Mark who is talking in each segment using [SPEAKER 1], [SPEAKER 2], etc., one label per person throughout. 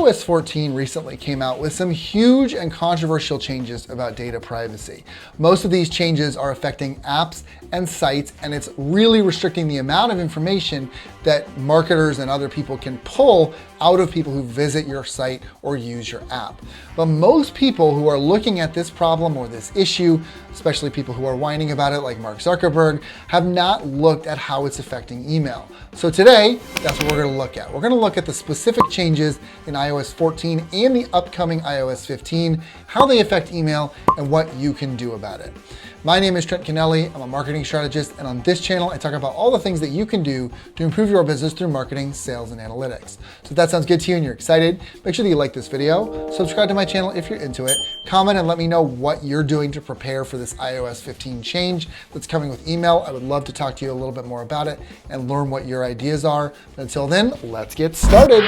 [SPEAKER 1] iOS 14 recently came out with some huge and controversial changes about data privacy. Most of these changes are affecting apps and sites, and it's really restricting the amount of information that marketers and other people can pull out of people who visit your site or use your app. But most people who are looking at this problem or this issue, especially people who are whining about it like Mark Zuckerberg, have not looked at how it's affecting email. So today, that's what we're going to look at. We're going to look at the specific changes in iOS 14 and the upcoming iOS 15, how they affect email, and what you can do about it. My name is Trent Kennelly. I'm a marketing strategist, and on this channel, I talk about all the things that you can do to improve your business through marketing, sales, and analytics. So if that sounds good to you and you're excited, make sure that you like this video, subscribe to my channel if you're into it, comment and let me know what you're doing to prepare for this iOS 15 change that's coming with email. I would love to talk to you a little bit more about it and learn what your ideas are. But until then, let's get started.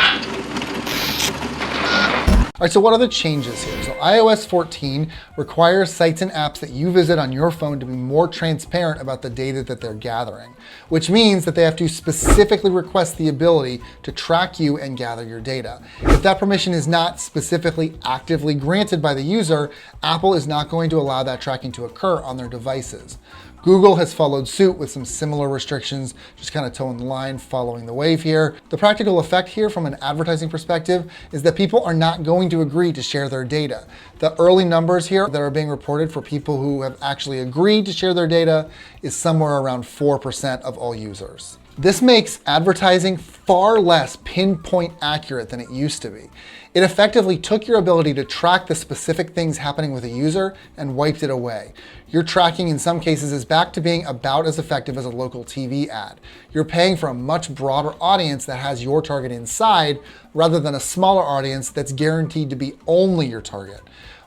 [SPEAKER 1] All right, so what are the changes here? So iOS 14 requires sites and apps that you visit on your phone to be more transparent about the data that they're gathering, which means that they have to specifically request the ability to track you and gather your data. If that permission is not specifically actively granted by the user, Apple is not going to allow that tracking to occur on their devices. Google has followed suit with some similar restrictions, just kind of toeing the line, following the wave here. The practical effect here from an advertising perspective is that people are not going to agree to share their data. The early numbers here that are being reported for people who have actually agreed to share their data is somewhere around 4% of all users. This makes advertising far less pinpoint accurate than it used to be. It effectively took your ability to track the specific things happening with a user and wiped it away. Your tracking in some cases is back to being about as effective as a local TV ad. You're paying for a much broader audience that has your target inside rather than a smaller audience that's guaranteed to be only your target.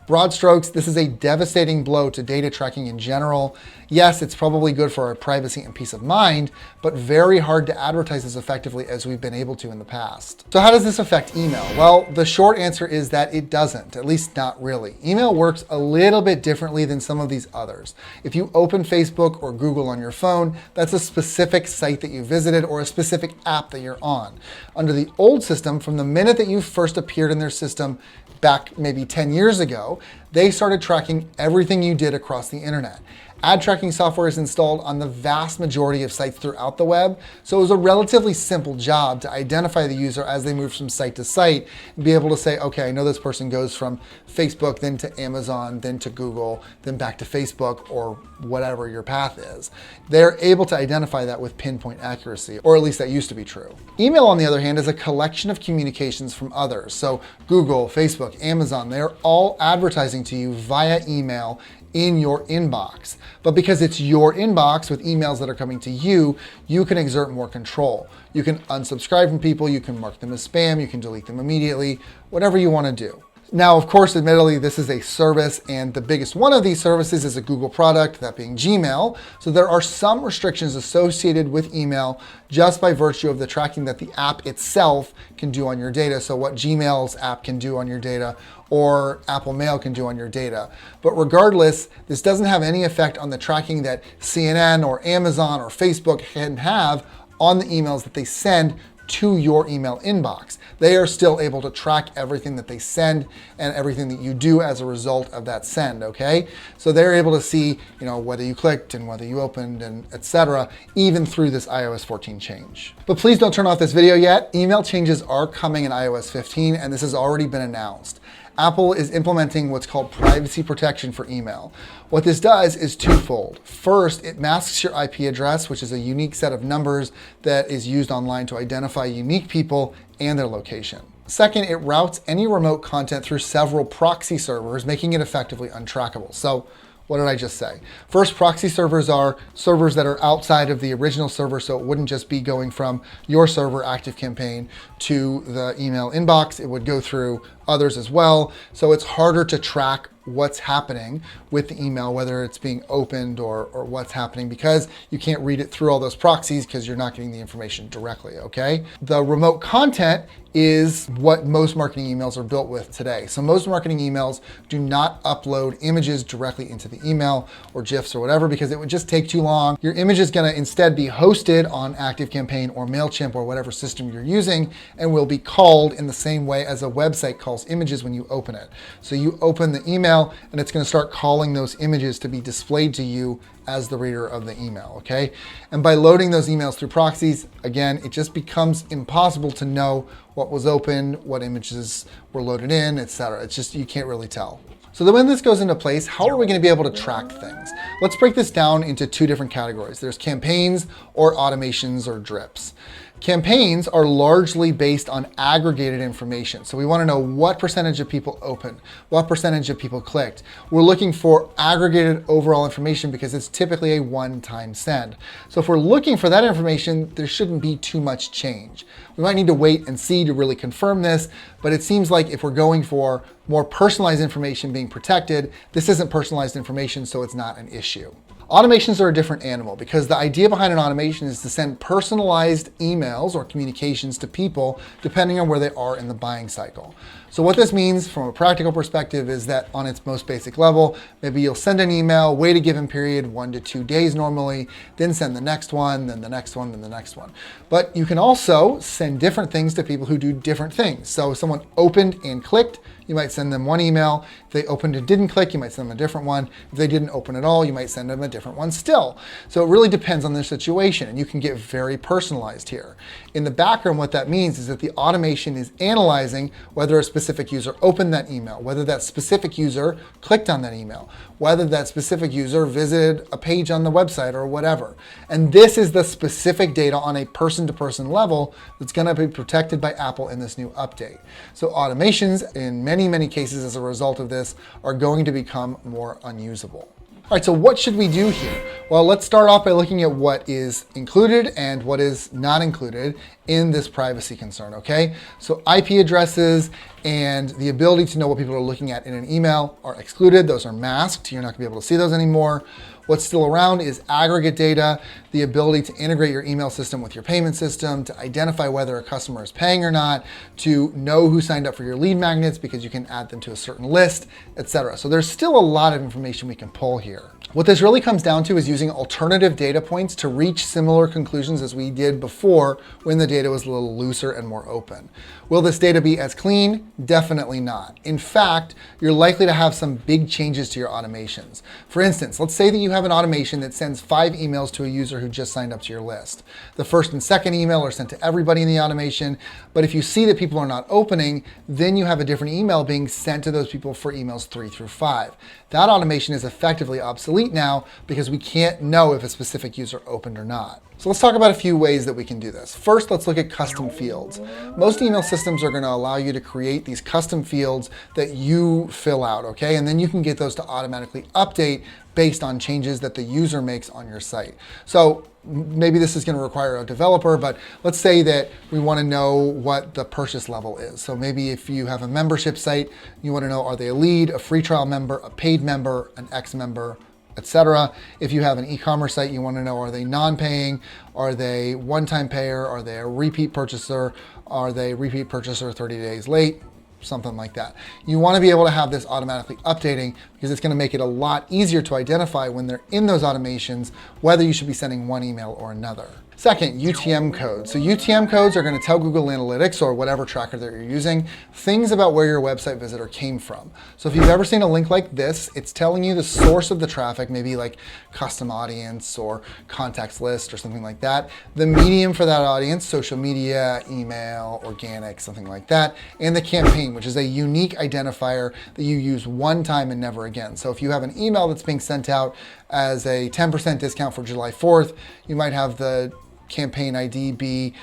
[SPEAKER 1] Broad strokes, this is a devastating blow to data tracking in general. Yes, it's probably good for our privacy and peace of mind, but very hard to advertise as effectively as we've been able to in the past. So how does this affect email? Well, the short answer is that it doesn't, at least not really. Email works a little bit differently than some of these others. If you open Facebook or Google on your phone, that's a specific site that you visited or a specific app that you're on. Under the old system, from the minute that you first appeared in their system back maybe 10 years ago, they started tracking everything you did across the internet. Ad tracking software is installed on the vast majority of sites throughout the web, so it was a relatively simple job to identify the user as they move from site to site and be able to say, okay, I know this person goes from Facebook, then to Amazon, then to Google, then back to Facebook, or whatever your path is. They're able to identify that with pinpoint accuracy, or at least that used to be true. Email, on the other hand, is a collection of communications from others. So Google, Facebook, Amazon, they're all advertising to you via email in your inbox. But because it's your inbox with emails that are coming to you, you can exert more control. You can unsubscribe from people, you can mark them as spam, you can delete them immediately, whatever you want to do. Now, of course, admittedly, this is a service, and the biggest one of these services is a Google product, that being Gmail. So there are some restrictions associated with email just by virtue of the tracking that the app itself can do on your data. So what Gmail's app can do on your data or Apple Mail can do on your data. But regardless, this doesn't have any effect on the tracking that CNN or Amazon or Facebook can have on the emails that they send to your email inbox. They are still able to track everything that they send and everything that you do as a result of that send, okay? So they're able to see, whether you clicked and whether you opened and etc., even through this iOS 14 change. But please don't turn off this video yet. Email changes are coming in iOS 15, and this has already been announced. Apple is implementing what's called privacy protection for email. What this does is twofold. First, it masks your IP address, which is a unique set of numbers that is used online to identify unique people and their location. Second, it routes any remote content through several proxy servers, making it effectively untrackable. So what did I just say? First, proxy servers are servers that are outside of the original server, so it wouldn't just be going from your server, ActiveCampaign, to the email inbox. It would go through others as well. So it's harder to track what's happening with the email, whether it's being opened or what's happening, because you can't read it through all those proxies because you're not getting the information directly, okay? The remote content is what most marketing emails are built with today. So most marketing emails do not upload images directly into the email or GIFs or whatever, because it would just take too long. Your image is going to instead be hosted on ActiveCampaign or MailChimp or whatever system you're using, and will be called in the same way as a website calls images when you open it. So you open the email and it's going to start calling those images to be displayed to you as the reader of the email, okay? And by loading those emails through proxies, again, it just becomes impossible to know what was open, what images were loaded in, etc. It's just, you can't really tell. So then when this goes into place, how are we going to be able to track things? Let's break this down into two different categories. There's campaigns or automations or drips. Campaigns are largely based on aggregated information. So we want to know what percentage of people opened, what percentage of people clicked. We're looking for aggregated overall information because it's typically a one-time send. So if we're looking for that information, there shouldn't be too much change. We might need to wait and see to really confirm this, but it seems like if we're going for more personalized information being protected, this isn't personalized information, so it's not an issue. Automations are a different animal because the idea behind an automation is to send personalized emails or communications to people depending on where they are in the buying cycle. So what this means from a practical perspective is that on its most basic level, maybe you'll send an email, wait a given period, 1 to 2 days normally, then send the next one, then the next one, then the next one. But you can also send different things to people who do different things. So if someone opened and clicked, you might send them one email. If they opened and didn't click, you might send them a different one. If they didn't open at all, you might send them a different one still. So it really depends on their situation, and you can get very personalized here. In the background, what that means is that the automation is analyzing whether a specific user opened that email, whether that specific user clicked on that email, whether that specific user visited a page on the website or whatever. And this is the specific data on a person-to-person level that's going to be protected by Apple in this new update. So automations, in many cases as a result of this, are going to become more unusable. All right, so what should we do here? Well, let's start off by looking at what is included and what is not included in this privacy concern, okay? So IP addresses and the ability to know what people are looking at in an email are excluded. Those are masked. You're not gonna be able to see those anymore. What's still around is aggregate data, the ability to integrate your email system with your payment system, to identify whether a customer is paying or not, to know who signed up for your lead magnets because you can add them to a certain list, etc. So there's still a lot of information we can pull here. What this really comes down to is using alternative data points to reach similar conclusions as we did before when the data was a little looser and more open. Will this data be as clean? Definitely not. In fact, you're likely to have some big changes to your automations. For instance, let's say that you have an automation that sends 5 emails to a user who just signed up to your list. The first and second email are sent to everybody in the automation, but if you see that people are not opening, then you have a different email being sent to those people for emails 3 through 5. That automation is effectively obsolete now because we can't know if a specific user opened or not. So let's talk about a few ways that we can do this. First, let's look at custom fields. Most email systems are going to allow you to create these custom fields that you fill out, okay? And then you can get those to automatically update based on changes that the user makes on your site. So maybe this is going to require a developer, but let's say that we want to know what the purchase level is. So maybe if you have a membership site, you want to know, are they a lead, a free trial member, a paid member, an ex-member, etc. If you have an e-commerce site, you want to know, are they non-paying? Are they one-time payer? Are they a repeat purchaser? Are they repeat purchaser 30 days late? Something like that. You want to be able to have this automatically updating because it's going to make it a lot easier to identify when they're in those automations, whether you should be sending one email or another. Second, UTM codes. So UTM codes are going to tell Google Analytics or whatever tracker that you're using things about where your website visitor came from. So if you've ever seen a link like this, it's telling you the source of the traffic, maybe like custom audience or contacts list or something like that. The medium for that audience, social media, email, organic, something like that. And the campaign, which is a unique identifier that you use one time and never again. So if you have an email that's being sent out as a 10% discount for July 4th, you might have the campaign ID be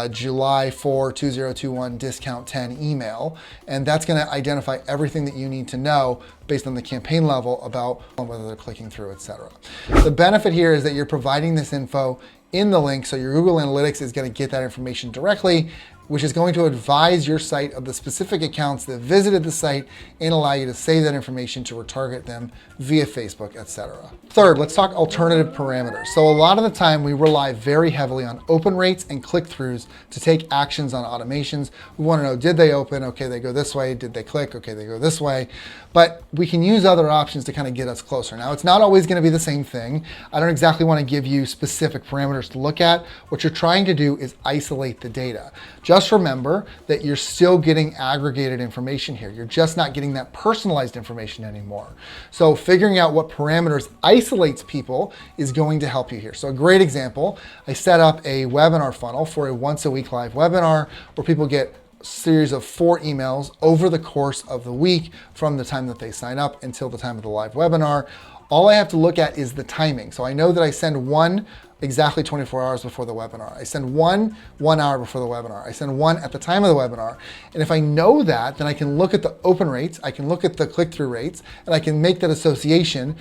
[SPEAKER 1] July 4 2021 discount 10 email, and that's going to identify everything that you need to know based on the campaign level about whether they're clicking through, etc. The benefit here is that you're providing this info in the link, so your Google Analytics is going to get that information directly, which is going to advise your site of the specific accounts that visited the site and allow you to save that information to retarget them via Facebook, etc. Third, let's talk alternative parameters. So a lot of the time we rely very heavily on open rates and click-throughs to take actions on automations. We want to know, did they open? Okay, they go this way. Did they click? Okay, they go this way. But we can use other options to kind of get us closer. Now, it's not always going to be the same thing. I don't exactly want to give you specific parameters to look at. What you're trying to do is isolate the data. Just remember that you're still getting aggregated information here. You're just not getting that personalized information anymore. So figuring out what parameters isolates people is going to help you here. So a great example, I set up a webinar funnel for a once a week live webinar where people get series of 4 emails over the course of the week from the time that they sign up until the time of the live webinar. All I have to look at is the timing. So I know that I send one exactly 24 hours before the webinar. I send one 1 hour before the webinar. I send one at the time of the webinar. And if I know that, then I can look at the open rates, I can look at the click-through rates, and I can make that association,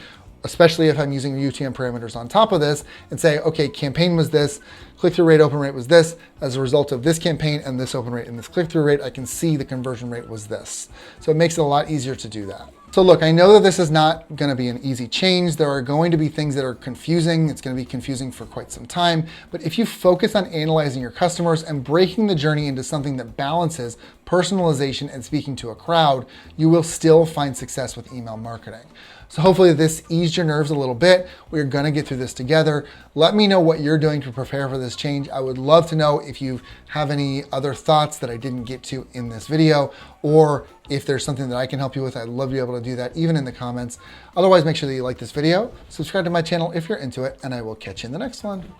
[SPEAKER 1] especially if I'm using UTM parameters on top of this, and say, okay, campaign was this, click-through rate, open rate was this. As a result of this campaign and this open rate and this click-through rate, I can see the conversion rate was this. So it makes it a lot easier to do that. So look, I know that this is not going to be an easy change. There are going to be things that are confusing. It's going to be confusing for quite some time. But if you focus on analyzing your customers and breaking the journey into something that balances personalization and speaking to a crowd, you will still find success with email marketing. So hopefully this eased your nerves a little bit. We're going to get through this together. Let me know what you're doing to prepare for this change. I would love to know if you have any other thoughts that I didn't get to in this video, or if there's something that I can help you with. I'd love to be able to do that even in the comments. Otherwise, make sure that you like this video, subscribe to my channel if you're into it, and I will catch you in the next one.